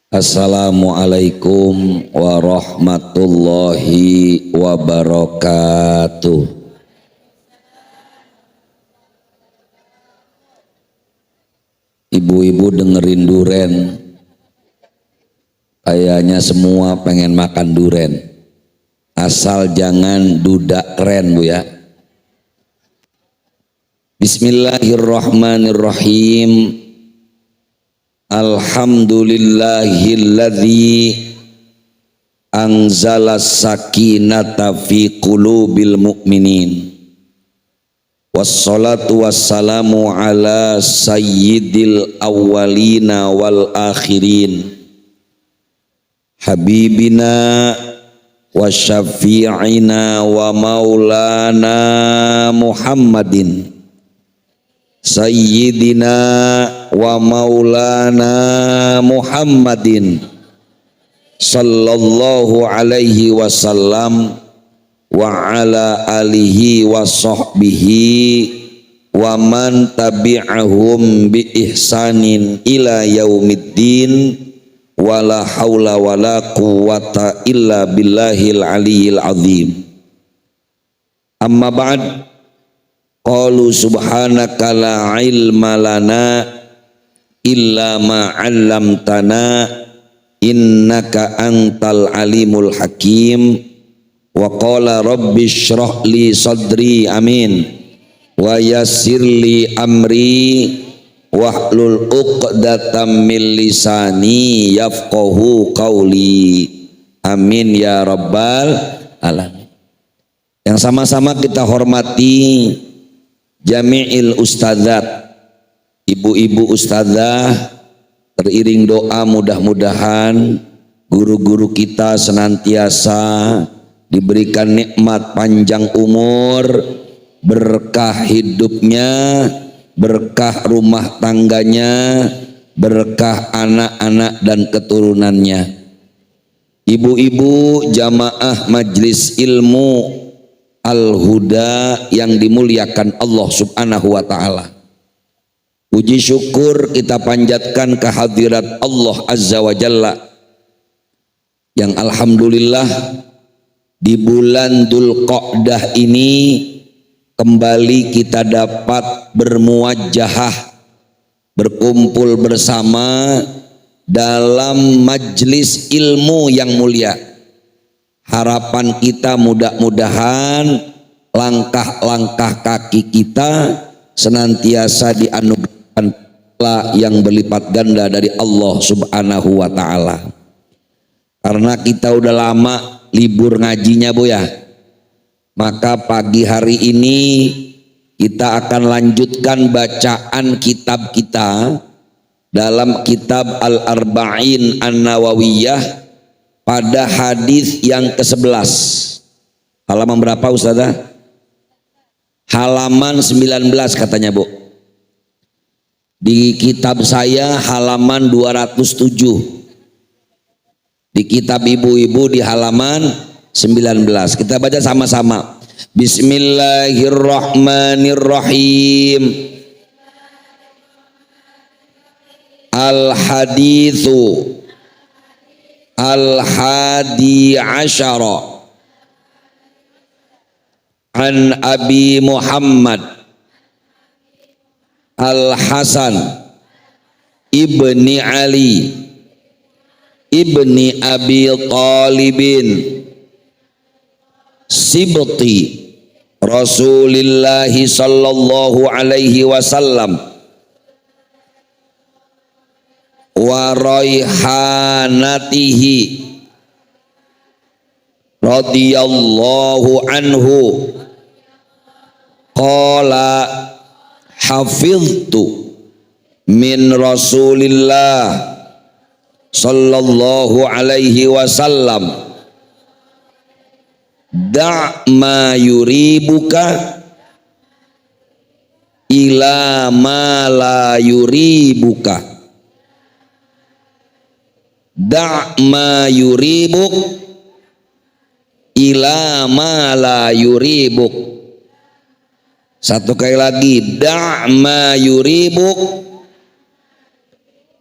Assalamualaikum warahmatullahi wabarakatuh. Ibu-ibu dengerin duren, kayaknya semua pengen makan duren. Asal jangan duda keren bu ya. Bismillahirrahmanirrahim. Alhamdulillahilladzi anzala sakinata fi qulubil mu'minin. Wassalatu wassalamu ala sayyidil awwalina wal akhirin. Habibina wa syafi'ina wa maulana Muhammadin Sayyidina wa maulana Muhammadin sallallahu alaihi wasallam wa ala alihi wa sahbihi wa man tabi'ahum bi ihsanin ila yaumiddin wa la haula wa la quwwata illa billahil aliyyil azim. Amma ba'd. Qalu subhanaka la ilma lana illa ma 'allamtana innaka antal alimul hakim. Wa qala rabbi shrah li sadri amin wa yassir li amri wahlul 'uqdatam min lisani yafqahu qawli amin ya rabbal alamin. Yang sama-sama kita hormati Jami'il ustadzat, ibu-ibu ustadzah, teriring doa mudah-mudahan guru-guru kita senantiasa diberikan nikmat panjang umur, berkah hidupnya, berkah rumah tangganya, berkah anak-anak dan keturunannya. Ibu-ibu jamaah majlis ilmu Al-Huda yang dimuliakan Allah subhanahu wa ta'ala, puji syukur kita panjatkan kehadirat Allah azza wa jalla yang alhamdulillah di bulan Dzulqa'dah ini kembali kita dapat bermuajahah, berkumpul bersama dalam majlis ilmu yang mulia. Harapan kita mudah-mudahan langkah-langkah kaki kita senantiasa dianugerahkan yang berlipat ganda dari Allah subhanahu wa ta'ala. Karena kita udah lama libur ngajinya bu ya, maka pagi hari ini kita akan lanjutkan bacaan kitab kita dalam kitab Al-Arba'in An-Nawawiyah pada hadis yang ke-11. Halaman berapa Ustazah? Halaman 19 katanya Bu. Di kitab saya halaman 207. Di kitab ibu-ibu di halaman 19. Kita baca sama-sama. Bismillahirrahmanirrahim. Al-haditsu Al-hadi asyara an Abi Muhammad Al-Hasan ibni Ali ibni Abi Talibin sibti Rasulillahi sallallahu alaihi wasallam wa raihanatihi radhiyallahu anhu qala hafiztu min Rasulillah sallallahu alaihi wasallam da' ma yuribuka ila ma la yuribuka. Da' ma yuribuk ila ma la yuribuk. Satu kali lagi, da' ma yuribuk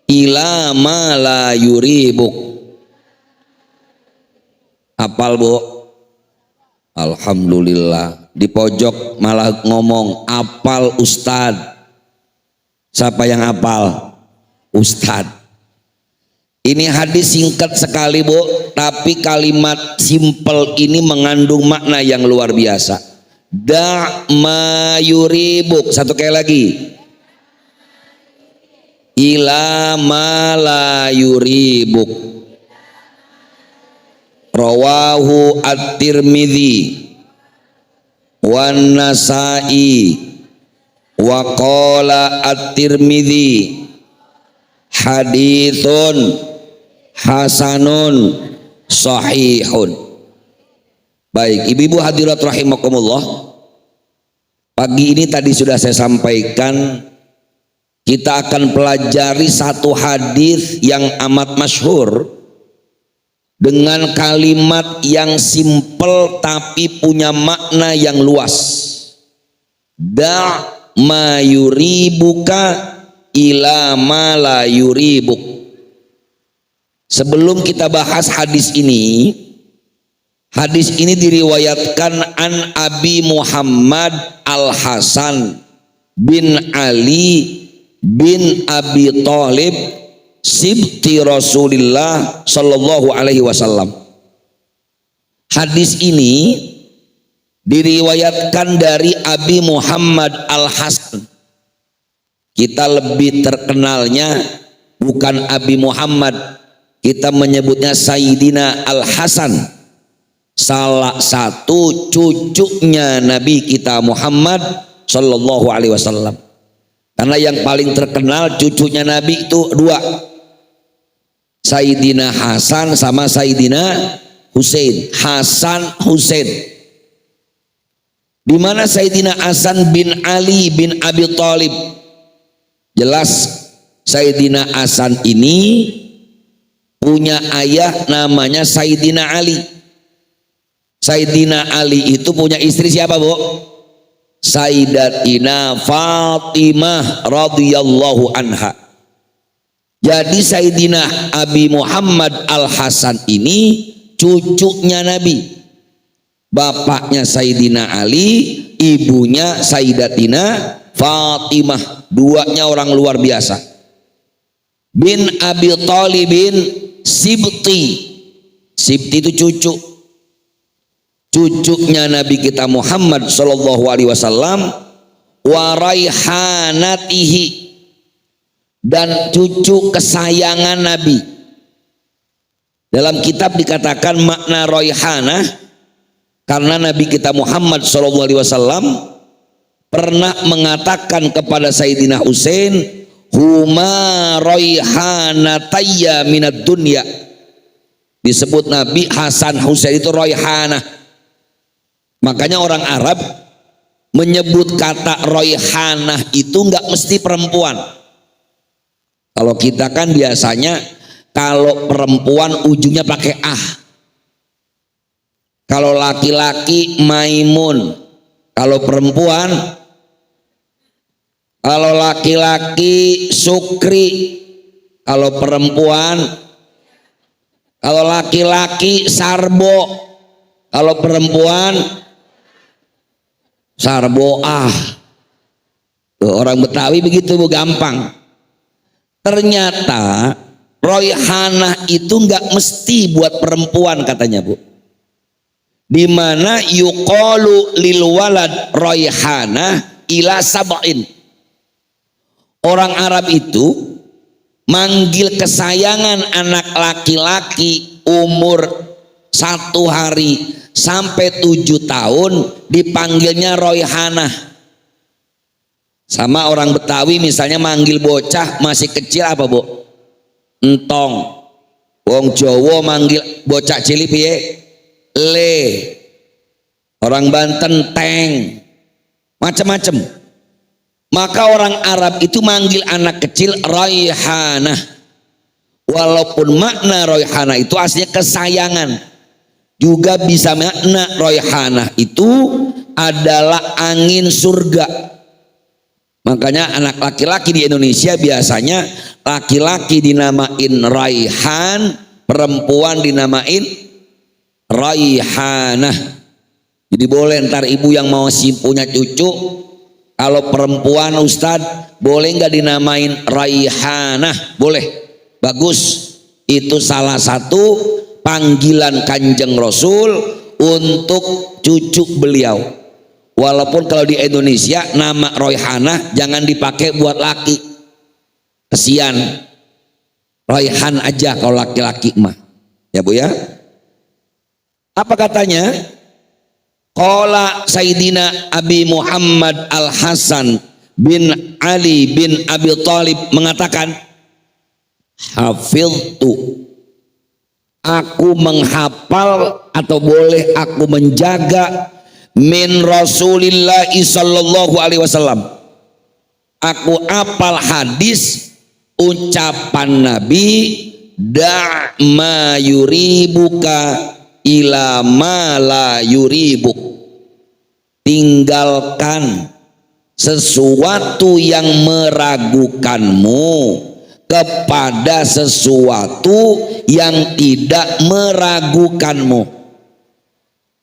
ila ma la yuribuk. Apal bu? Alhamdulillah. Di pojok malah ngomong apal Ustad. Siapa yang apal? Ustad. Ini hadis singkat sekali bu, tapi kalimat simple ini mengandung makna yang luar biasa. Da' ma yuribuk. Satu kali lagi. Ila ma la yuribuk. Rawahu at-Tirmidzi wan Nasa'i wa qala at-Tirmidzi haditsun hasanun sahihun. Baik, ibu-ibu hadirat rahimakumullah, pagi ini tadi sudah saya sampaikan kita akan pelajari satu hadis yang amat masyhur dengan kalimat yang simpel tapi punya makna yang luas. Da' ma yuribuka ila ma la yuribuk. Sebelum kita bahas hadis ini diriwayatkan an Abi Muhammad Al-Hasan bin Ali bin Abi Thalib sibti Rasulillah sallallahu alaihi wasallam. Hadis ini diriwayatkan dari Abi Muhammad Al-Hasan. Kita lebih terkenalnya bukan Abi Muhammad, kita menyebutnya Sayyidina Al-Hasan, salah satu cucunya Nabi kita Muhammad sallallahu alaihi wasallam. Karena yang paling terkenal cucunya Nabi itu dua, Sayyidina Hasan sama Sayyidina Husain. Hasan Husain. Di mana Sayyidina Hasan bin Ali bin Abi Thalib? Jelas Sayyidina Hasan ini punya ayah namanya Sayyidina Ali. Sayyidina Ali itu punya istri siapa bu? Sayyidatina Fatimah radhiyallahu anha. Jadi Sayyidina Abi Muhammad Al-Hasan ini cucunya Nabi. Bapaknya Sayyidina Ali, ibunya Sayyidatina Fatimah. Duanya orang luar biasa. Bin Abi Thalibin Sibti. Sibti itu cucu. Cucunya Nabi kita Muhammad sallallahu alaihi wasallam, wa raihanatihi, dan cucu kesayangan Nabi. Dalam kitab dikatakan makna raihanah karena Nabi kita Muhammad SAW pernah mengatakan kepada Sayyidina Husain, huma raihanatayya minad dunya. Disebut Nabi Hasan Husain itu raihanah. Makanya orang Arab menyebut kata raihanah itu nggak mesti perempuan. Kalau kita kan biasanya kalau perempuan ujungnya pakai ah. Kalau laki-laki Maimun. Kalau perempuan, kalau laki-laki Sukri. Kalau perempuan, kalau laki-laki Sarbo. Kalau perempuan Sarboah. Orang Betawi begitu bu, gampang. Ternyata raihanah itu nggak mesti buat perempuan katanya bu. Dimana yuqalu lil walad raihanah ila sab'in. Orang Arab itu manggil kesayangan anak laki-laki umur 1 hari sampai 7 tahun dipanggilnya raihanah. Sama orang Betawi misalnya manggil bocah masih kecil apa bu? Entong. Wong Jawa manggil bocah cilik piye? Le. Orang Banten teng. Macam-macam. Maka orang Arab itu manggil anak kecil raihanah. Walaupun makna raihanah itu aslinya kesayangan, juga bisa makna raihanah itu adalah angin surga. Makanya anak laki-laki di Indonesia biasanya laki-laki dinamain Raihan, perempuan dinamain Raihanah. Jadi boleh ntar ibu yang mau punya cucu, kalau perempuan Ustadz boleh nggak dinamain Raihanah? Boleh, bagus. Itu salah satu panggilan Kanjeng Rasul untuk cucu beliau. Walaupun kalau di Indonesia nama Raihanah jangan dipakai buat laki, kesian. Raihan aja kalau laki-laki mah, ya Bu ya. Apa katanya? Qala Sayyidina Abi Muhammad Al Hasan bin Ali bin Abi Thalib mengatakan, hafiltu, aku menghafal atau boleh aku menjaga min Rasulillah sallallahu alaihi wasallam, aku apal hadis ucapan Nabi, da' ma yuribuka ila ma la yuribuk, tinggalkan sesuatu yang meragukanmu kepada sesuatu yang tidak meragukanmu.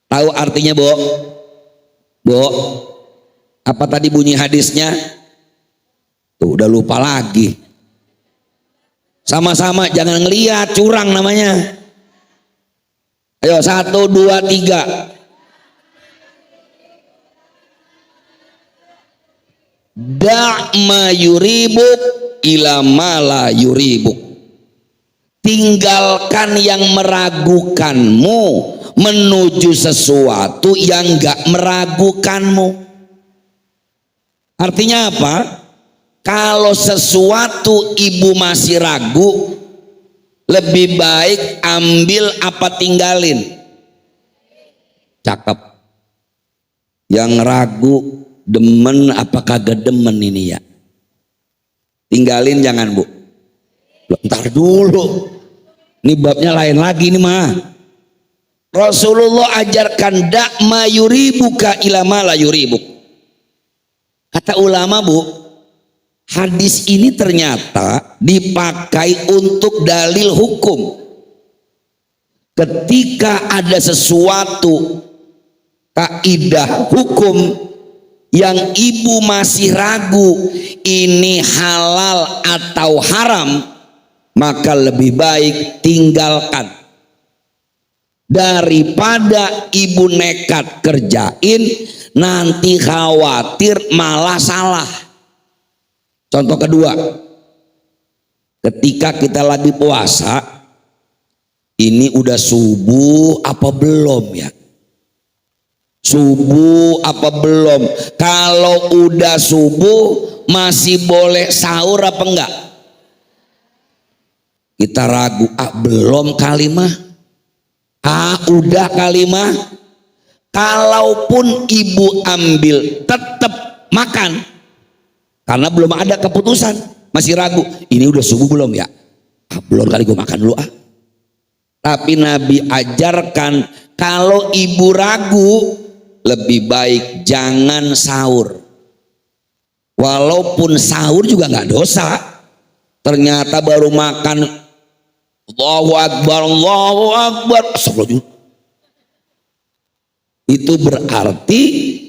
Tahu artinya, Bu? Bu, apa tadi bunyi hadisnya? Tuh udah lupa lagi. Sama-sama jangan ngeliat, curang namanya. Ayo 1, 2, 3. Da' ma yuribuk ila ma la yuribuk, tinggalkan yang meragukanmu menuju sesuatu yang gak meragukanmu. Artinya apa? Kalau sesuatu ibu masih ragu, lebih baik ambil apa tinggalin? Cakep. Yang ragu demen apa kagak demen ini ya, tinggalin jangan, Bu. Ntar dulu, ini babnya lain lagi nih mah. Rasulullah ajarkan da' ma yuribuka ila ma la yuribuk. Kata ulama, Bu, hadis ini ternyata dipakai untuk dalil hukum. Ketika ada sesuatu kaidah hukum yang ibu masih ragu ini halal atau haram, maka lebih baik tinggalkan daripada ibu nekat kerjain nanti khawatir malah salah. Contoh kedua, ketika kita lagi puasa, ini udah subuh apa belum ya? Subuh apa belum? Kalau udah subuh masih boleh sahur apa enggak? Kita ragu, belum kalimah. Udah kalimah. Kalaupun ibu ambil tetap makan karena belum ada keputusan, masih ragu, ini udah subuh belum ya? Belum kali, gue makan dulu. Tapi Nabi ajarkan kalau ibu ragu lebih baik jangan sahur. Walaupun sahur juga nggak dosa, ternyata baru makan Allahu Akbar, Allahu Akbar, itu berarti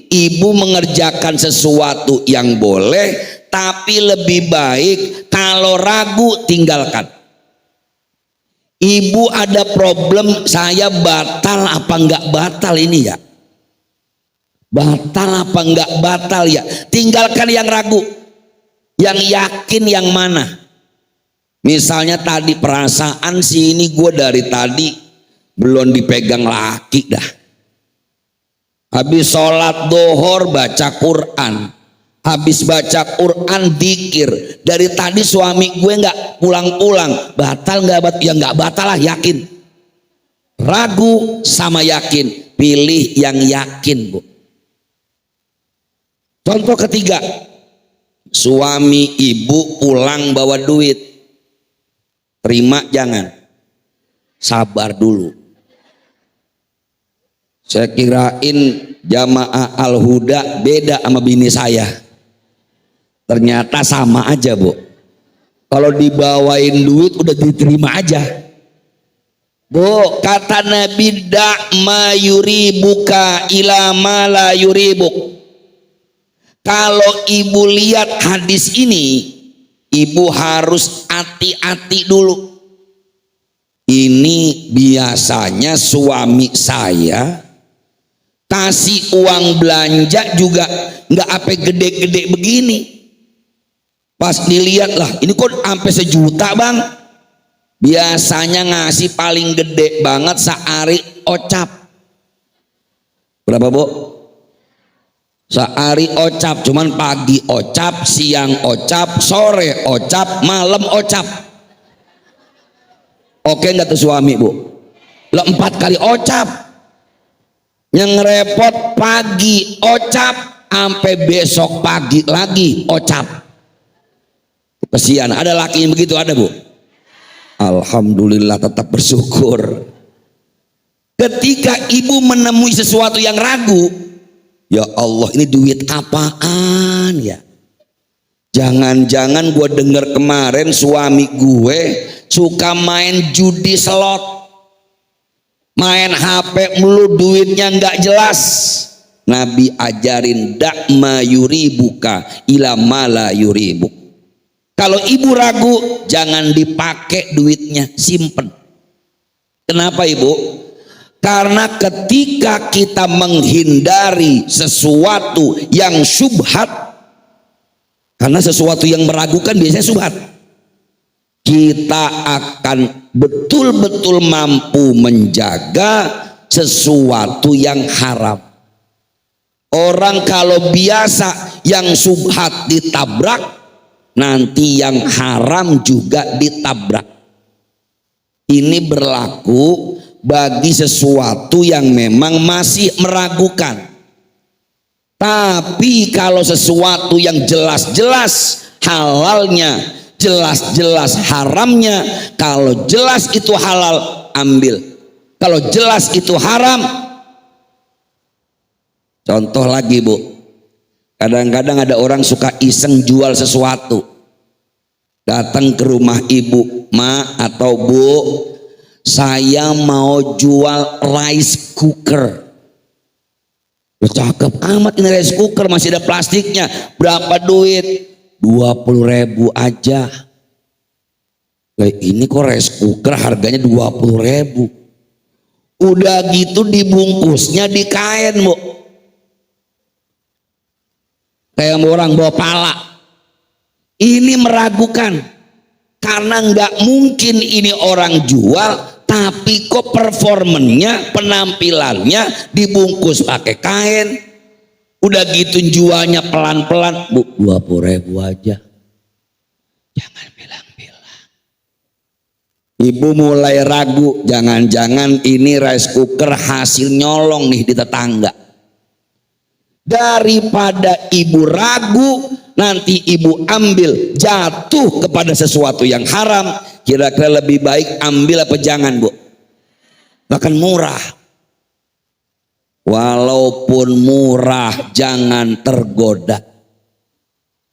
ibu mengerjakan sesuatu yang boleh, tapi lebih baik kalau ragu tinggalkan. Ibu ada problem, saya batal apa enggak batal ini ya? Batal apa enggak batal ya? Tinggalkan yang ragu, yang yakin yang mana? Misalnya tadi perasaan sih ini gue dari tadi belum dipegang laki dah. Habis sholat dohor baca Quran, habis baca Quran dikir, dari tadi suami gue nggak pulang-pulang, batal nggak batal? Ya nggak batal lah, yakin. Ragu sama yakin, pilih yang yakin, Bu. Contoh ketiga, suami ibu pulang bawa duit, terima jangan? Sabar dulu. Saya kirain jamaah Al-Huda beda sama bini saya. Ternyata sama aja Bu. Kalau dibawain duit udah diterima aja Bu. Kata Nabi, dak ma yuribuka ila ma la yuribuk. Kalau ibu lihat hadis ini, ibu harus hati-hati dulu. Ini biasanya suami saya kasih uang belanja juga nggak apa gede-gede begini. Pas dilihat lah, ini kok sampai 1 juta bang. Biasanya ngasih paling gede banget sehari ocap. Berapa Bu? Sehari ocap, cuman pagi ocap, siang ocap, sore ocap, malam ocap. Oke nggak tuh suami Bu? Lah 4 kali ocap. Yang repot pagi ocap, sampai besok pagi lagi ocap. Kesian, ada laki yang begitu ada Bu? Alhamdulillah, tetap bersyukur. Ketika ibu menemui sesuatu yang ragu, ya Allah ini duit apaan ya? Jangan-jangan gue dengar kemarin suami gue suka main judi slot, main HP mulu, duitnya nggak jelas. Nabi ajarin dak ma yuribuka ila ma la yuribuk. Kalau ibu ragu, jangan dipakai duitnya, simpen. Kenapa ibu? Karena ketika kita menghindari sesuatu yang syubhat, karena sesuatu yang meragukan biasanya syubhat, kita akan betul-betul mampu menjaga sesuatu yang haram. Orang kalau biasa yang syubhat ditabrak, nanti yang haram juga ditabrak. Ini berlaku bagi sesuatu yang memang masih meragukan. Tapi kalau sesuatu yang jelas-jelas halalnya, jelas-jelas haramnya, kalau jelas itu halal ambil, kalau jelas itu haram. Contoh lagi Bu, kadang-kadang ada orang suka iseng jual sesuatu, datang ke rumah ibu, Ma atau Bu, saya mau jual rice cooker. Cakep amat ini rice cooker, masih ada plastiknya. Berapa duit? 20.000 aja. Ini kok rice cooker harganya 20.000. Udah gitu dibungkusnya di kain Bu, kayak orang bawa pala. Ini meragukan, karena nggak mungkin ini orang jual tapi kok performennya, penampilannya dibungkus pakai kain. Udah gitu jualnya pelan-pelan Bu, 20.000 aja. Jangan bilang-bilang. Ibu mulai ragu, jangan-jangan ini rice cooker hasil nyolong nih di tetangga. Daripada ibu ragu, nanti ibu ambil jatuh kepada sesuatu yang haram, kira-kira lebih baik ambil apa jangan Bu? Bahkan murah. Walaupun murah jangan tergoda.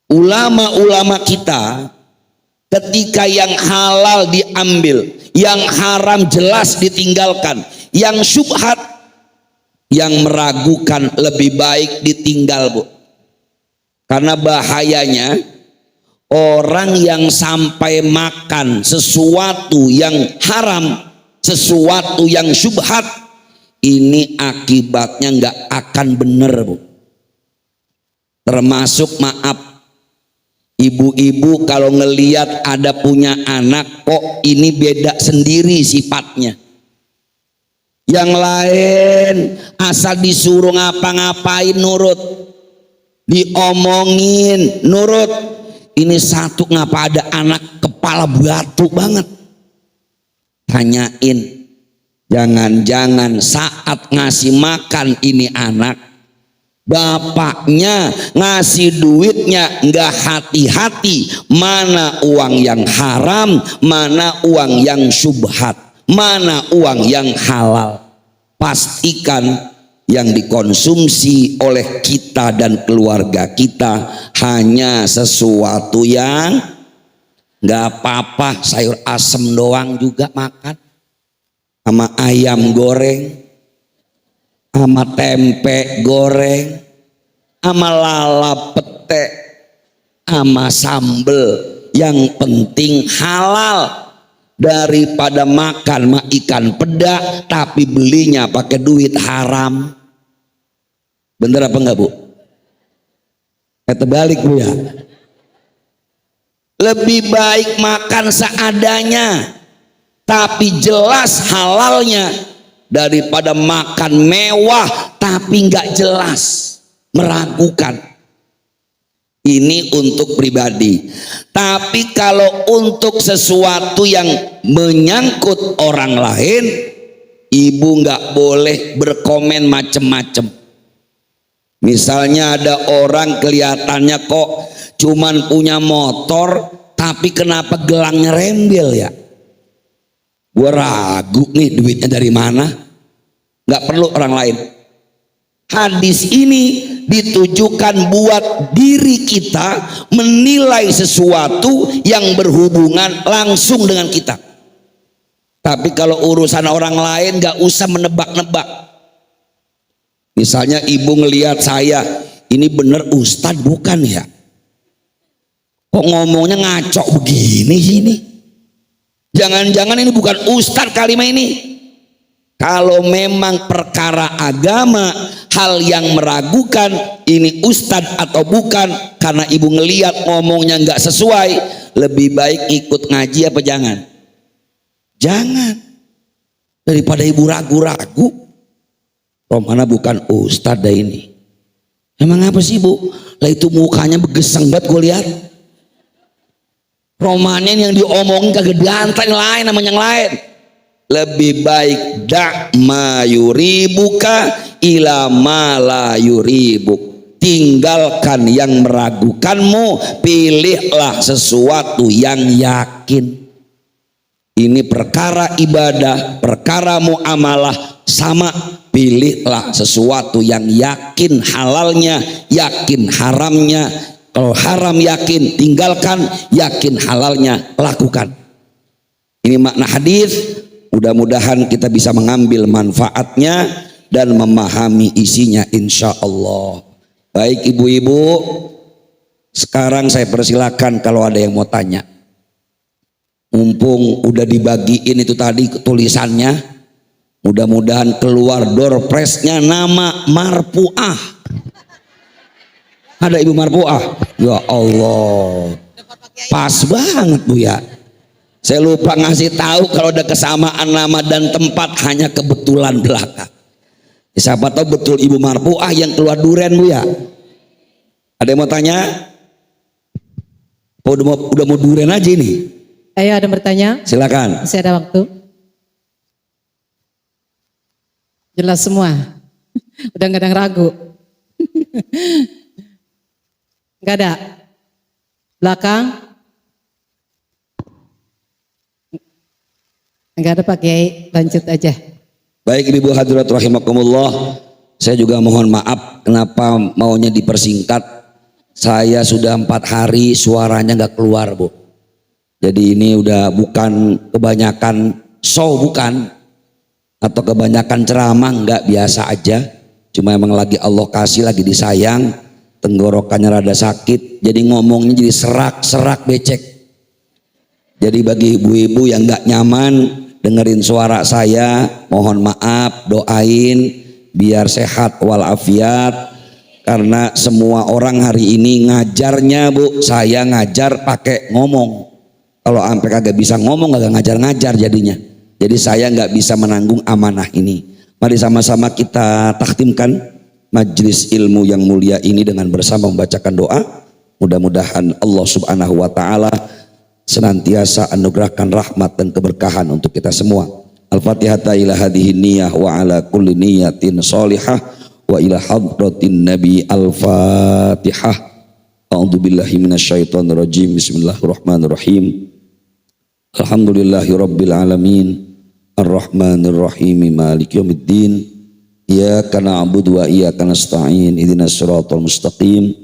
Ulama-ulama kita ketika yang halal diambil, yang haram jelas ditinggalkan, yang syubhat, yang meragukan lebih baik ditinggal Bu. Karena bahayanya orang yang sampai makan sesuatu yang haram, sesuatu yang syubhat, ini akibatnya nggak akan bener Bu. Termasuk maaf, ibu-ibu kalau ngeliat ada punya anak kok ini beda sendiri sifatnya. Yang lain asal disuruh ngapa-ngapain nurut, diomongin nurut. Ini satu ngapa ada anak kepala batu banget. Tanyain, jangan-jangan saat ngasih makan ini anak, bapaknya ngasih duitnya nggak hati-hati, mana uang yang haram, mana uang yang syubhat, mana uang yang halal. Pastikan yang dikonsumsi oleh kita dan keluarga kita hanya sesuatu yang nggak apa-apa, sayur asem doang juga makan, sama ayam goreng, sama tempe goreng, sama lalap pete, sama sambel. Yang penting halal, daripada makan ikan peda tapi belinya pakai duit haram. Bener apa enggak, Bu? Terbalik, Bu, ya. Lebih baik makan seadanya tapi jelas halalnya daripada makan mewah tapi nggak jelas, meragukan. Ini untuk pribadi. Tapi kalau untuk sesuatu yang menyangkut orang lain, ibu nggak boleh berkomen macem-macem. Misalnya ada orang kelihatannya kok cuman punya motor, tapi kenapa gelangnya rembel ya? Gue ragu nih duitnya dari mana. Nggak perlu orang lain. Hadis ini ditujukan buat diri kita menilai sesuatu yang berhubungan langsung dengan kita. Tapi kalau urusan orang lain gak usah menebak-nebak. Misalnya ibu ngelihat saya, ini bener Ustadz bukan ya? Kok ngomongnya ngaco begini sih ini? Jangan-jangan ini bukan Ustadz kalimat ini. Kalau memang perkara agama, hal yang meragukan ini ustadz atau bukan, karena ibu ngeliat ngomongnya nggak sesuai, lebih baik ikut ngaji apa jangan? Jangan. Daripada ibu ragu-ragu, Romana bukan ustadz dah ini. Emang apa sih, Bu? Lah itu mukanya begeseng banget gue lihat. Romana yang diomongin kagak diantar yang lain sama yang lain. Lebih baik dak ma yuribuka ila ma la yuribuk. Tinggalkan yang meragukanmu, pilihlah sesuatu yang yakin. Ini perkara ibadah, perkara muamalah sama, pilihlah sesuatu yang yakin halalnya, yakin haramnya. Kalau haram yakin tinggalkan, yakin halalnya lakukan. Ini makna hadis. Mudah-mudahan kita bisa mengambil manfaatnya dan memahami isinya insya Allah. Baik ibu-ibu, sekarang saya persilakan kalau ada yang mau tanya. Mumpung udah dibagiin itu tadi tulisannya, mudah-mudahan keluar door prize-nya nama Marpuah. Ada Ibu Marpuah? Ya Allah, pas banget Bu ya. Saya lupa ngasih tahu kalau ada kesamaan nama dan tempat, hanya kebetulan belaka. Siapa tahu betul Ibu Marpuah yang keluar duren Bu ya. Ada yang mau tanya? Oh, udah mau duren aja ini. Ayo ada yang bertanya? Silakan. Masih ada waktu. Jelas semua. Udah nggak ada yang ragu. Nggak ada. Belakang. Enggak ada Pak Kiai, lanjut aja. Baik Ibu hadirat rahimakumullah, saya juga mohon maaf kenapa maunya dipersingkat. Saya sudah 4 hari suaranya nggak keluar Bu. Jadi ini udah bukan kebanyakan show, bukan, atau kebanyakan ceramah, nggak, biasa aja. Cuma emang lagi Allah kasih, lagi disayang, tenggorokannya rada sakit, jadi ngomongnya jadi serak becek. Jadi bagi ibu-ibu yang nggak nyaman dengerin suara saya, mohon maaf, doain biar sehat walafiat. Karena semua orang hari ini ngajarnya Bu, saya ngajar pakai ngomong. Kalau sampai kagak bisa ngomong, kagak ngajar-ngajar jadinya. Jadi saya nggak bisa menanggung amanah ini. Mari sama-sama kita takhtimkan majelis ilmu yang mulia ini dengan bersama membacakan doa. Mudah-mudahan Allah Subhanahu wa taala senantiasa anugerahkan rahmat dan keberkahan untuk kita semua. Al-Fatihah ila hadhihi niyyah wa ala kulli niyatin sholihah wa ila hadratin nabi. Al-Fatihah. A'udzu billahi minasyaitonir rajim. Bismillahirrahmanirrahim. Alhamdulillahirabbil alamin. Arrahmanirrahim. Maliki yaumiddin. Iyyaka na'budu wa iyyaka nasta'in. Ihdinas siratal mustaqim.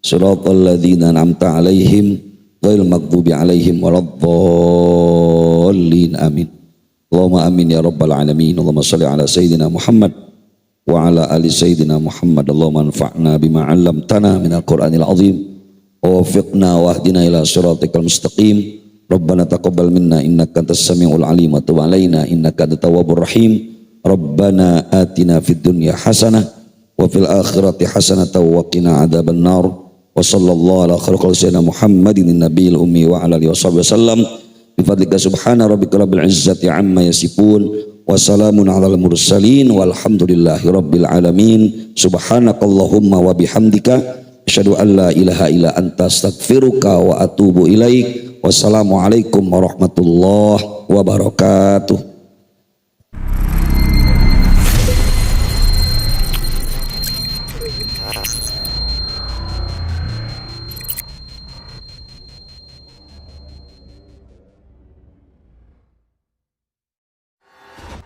Siratal ladzina an'amta 'alaihim ghairil maghdubi 'alaihim waladdallin. Amin. Allahumma amin ya rabbal alamin. Allahumma shalli ala sayyidina Muhammad wa ala ali sayyidina Muhammad. Allahumma anfa'na bima 'allamtana minal Qur'anil azim. Wafiqna wahdina ila siratikal mustaqim. Rabbana taqabbal minna innaka antas samiul alim wa tub 'alaina innaka antat tawwabur rahim. Rabbana atina fid dunya hasanah wa fil akhirati hasanah wa qina adzaban nar. Wa sallallahu ala khairil sayyidina Muhammadin nabiyil ummi wa ala alihi wasallam. Bi fadlika subhana rabbika rabbil izzati amma yasifun wa salamun alal mursalin walhamdulillahi rabbil alamin. Subhanakallahumma wa bihamdika asyhadu an la ilaha illa anta astaghfiruka wa atubu ilaik. Wassalamualaikum warahmatullahi wabarakatuh.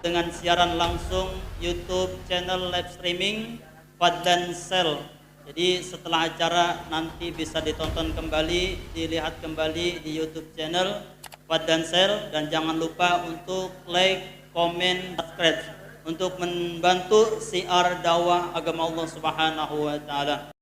Dengan siaran langsung YouTube channel live streaming Fadlan Sel. Jadi setelah acara nanti bisa ditonton kembali, dilihat kembali di YouTube channel Fadlan Sel, dan jangan lupa untuk like, komen, subscribe untuk membantu siar dakwah agama Allah Subhanahu wa taala.